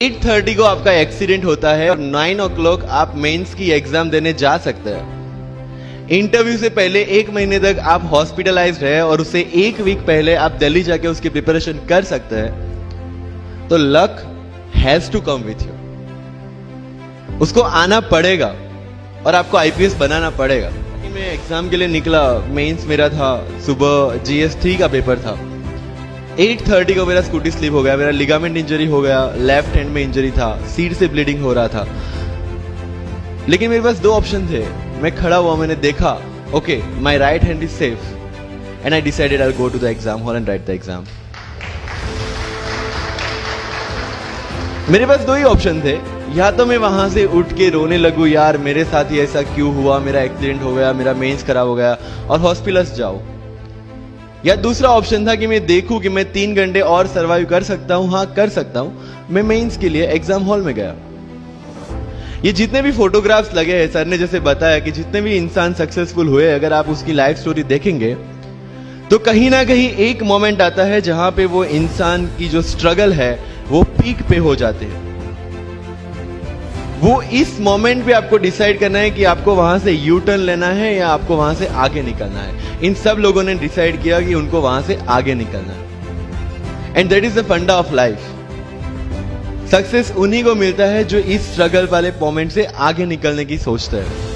8:30 को आपका एक्सीडेंट होता है और 9 o'clock आप मेंस की एग्जाम देने जा सकते हैं। इंटरव्यू से पहले 1 महीने तक आप हॉस्पिटलाइज्ड है और उससे 1 वीक पहले आप दिल्ली जाके उसकी प्रिपरेशन कर सकते हैं। तो luck has to come with you, उसको आना पड़ेगा और आपको आईपीएस बनाना पड़ेगा। मैं एग्जाम के लिए निकला, मेंस मेरा था, सुबह GS3 का पेपर था। 8:30 को मेरा स्कूटी स्लिप हो गया, मेरा लिगामेंट इंजरी हो गया, लेफ्ट हैंड में इंजरी था, सीट से ब्लीडिंग हो रहा था। लेकिन मेरे पास 2 ऑप्शन थे। मैं खड़ा हुआ, मैंने देखा, okay my right hand is safe and I decided I will go to the exam hall and write the exam. मेरे पास 2 ही ऑप्शन थे, या तो मैं वहां से उठ के रोने लगूं, यार मेरे साथ ही ऐसा क्यों हुआ, मेरा एक्सीडेंट हो गया, मेरा मेंस खराब हो गया और हॉस्पिटल जाओ, या दूसरा ऑप्शन था कि मैं देखूं कि मैं 3 घंटे और सरवाइव कर सकता हूं। हाँ कर सकता हूं। मैं मेंस के लिए एग्जाम हॉल में गया। ये जितने भी फोटोग्राफ्स लगे हैं, सर ने जैसे बताया कि जितने भी इंसान सक्सेसफुल हुए, अगर आप उसकी लाइफ स्टोरी देखेंगे तो कहीं ना कहीं एक मोमेंट आता है जहां पे वो इंसान की जो स्ट्रगल है वो पीक पे हो जाते हैं। वो इस मोमेंट पे आपको डिसाइड करना है कि आपको वहां से यू टर्न लेना है या आपको वहां से आगे निकलना है। इन सब लोगों ने डिसाइड किया कि उनको वहां से आगे निकलना है। एंड दैट इज द फंडा ऑफ लाइफ। सक्सेस उन्हीं को मिलता है जो इस स्ट्रगल वाले मोमेंट से आगे निकलने की सोचते हैं।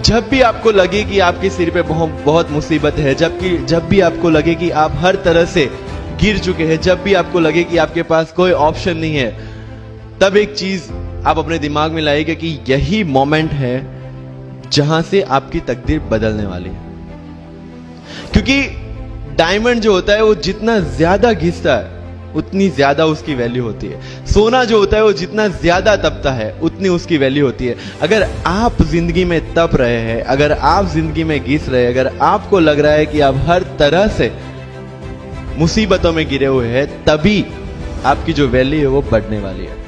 जब भी आपको लगे कि आपके सिर पे बहुत मुसीबत है, जब भी आपको लगे कि आप हर तरह से गिर चुके हैं, जब भी आपको लगे कि आपके पास कोई ऑप्शन नहीं है, तब एक चीज आप अपने दिमाग में लाइएगा कि यही मोमेंट है जहां से आपकी तकदीर बदलने वाली है। क्योंकि डायमंड जो होता है वो जितना ज्यादा घिसता है उतनी ज्यादा उसकी वैल्यू होती है। सोना जो होता है वो जितना ज्यादा तपता है उतनी उसकी वैल्यू होती है। अगर आप जिंदगी में तप रहे हैं, अगर आप जिंदगी में घिस रहे हैं, अगर आपको लग रहा है कि आप हर तरह से मुसीबतों में गिरे हुए हैं, तभी आपकी जो वैल्यू है वो बढ़ने वाली है।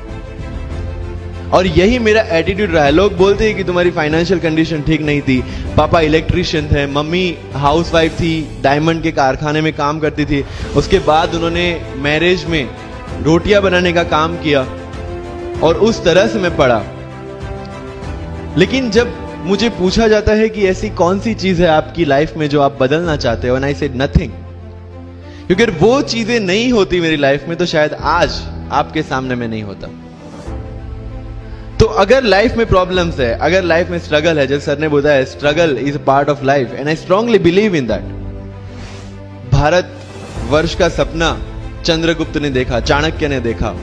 और यही मेरा एटीट्यूड रहा है। लोग बोलते हैं कि तुम्हारी फाइनेंशियल कंडीशन ठीक नहीं थी, पापा इलेक्ट्रिशियन थे, मम्मी हाउसवाइफ थी, डायमंड के कारखाने में काम करती थी, उसके बाद उन्होंने मैरिज में रोटियां बनाने का काम किया और उस तरह से मैं पढ़ा। लेकिन जब मुझे पूछा जाता है कि ऐसी कौन सी चीज है आपकी लाइफ में जो आप बदलना चाहते हो, एंड आई सेड नथिंग। क्योंकि वो चीजें नहीं होती मेरी लाइफ में तो शायद आज आपके सामने में नहीं होता। तो अगर लाइफ में प्रॉब्लम्स है, अगर लाइफ में स्ट्रगल है, जैसे सर ने बताया struggle is a part of life and I strongly believe in that. Bharat वर्ष का सपना चंद्रगुप्त ने देखा, चाणक्य ने देखा,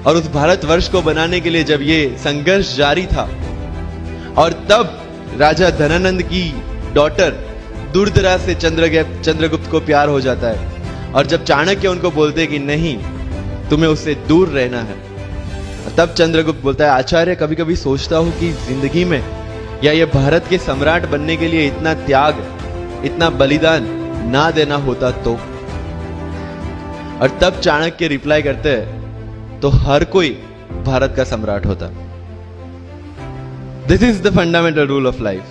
और उस भारत वर्ष को बनाने के लिए जब ये संघर्ष जारी था और तब राजा धनानंद की डॉटर दुर्धरा से चंद्रगुप्त को प्यार हो जाता है, और जब चाणक्य उनको बोलते कि नहीं तुम्हें उससे दूर रहना है, तब चंद्रगुप्त बोलता है आचार्य कभी कभी सोचता हूं कि जिंदगी में या ये भारत के सम्राट बनने के लिए इतना त्याग, इतना बलिदान ना देना होता तो। और तब चाणक्य रिप्लाई करते हैं तो हर कोई भारत का सम्राट होता। This is the fundamental rule of life.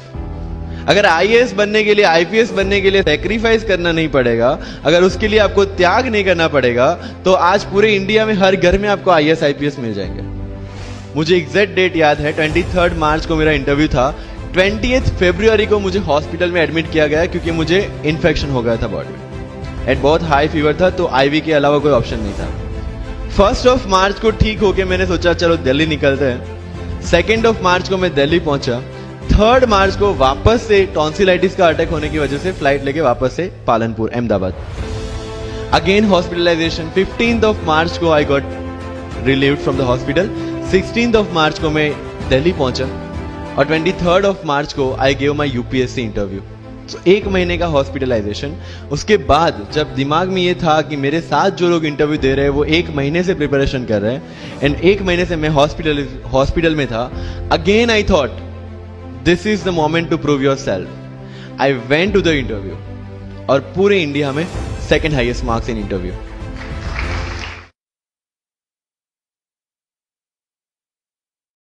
अगर आईएएस बनने के लिए, आईपीएस बनने के लिए सैक्रिफाइस करना नहीं पड़ेगा, अगर उसके लिए आपको त्याग नहीं करना पड़ेगा, तो आज पूरे इंडिया में हर घर में आपको आईएएस आईपीएस मिल जाएंगे। मुझे एग्जैक्ट डेट याद है, 23 मार्च को मेरा इंटरव्यू था। 20 फरवरी को मुझे हॉस्पिटल में एडमिट किया गया क्योंकि मुझे इन्फेक्शन हो गया था बॉडी में एंड बहुत हाई फीवर था, तो आईवी के अलावा कोई ऑप्शन नहीं था। 1 मार्च को ठीक होके मैंने सोचा चलो दिल्ली निकलते हैं। 2 मार्च को मैं दिल्ली पहुंचा। 3 मार्च को वापस से टॉन्सिलाइटिस का अटैक होने की वजह से फ्लाइट लेके वापस से पालनपुर अहमदाबाद, अगेन हॉस्पिटलाइजेशन। 15 मार्च को I got relieved from the hospital. 16 मार्च को मैं दिल्ली पहुंचा और 23 मार्च को I gave my UPSC interview. तो 1 महीने का हॉस्पिटलाइजेशन। उसके बाद जब दिमाग में ये था कि मेरे साथ जो लोग इंटरव्यू दे रहे हैं वो 1 महीने से प्रिपरेशन कर रहे हैं एंड 1 महीने से मैं हॉस्पिटल में था, again I thought this is the moment to prove yourself. I went to the interview और पूरे इंडिया में 2nd highest marks in interview.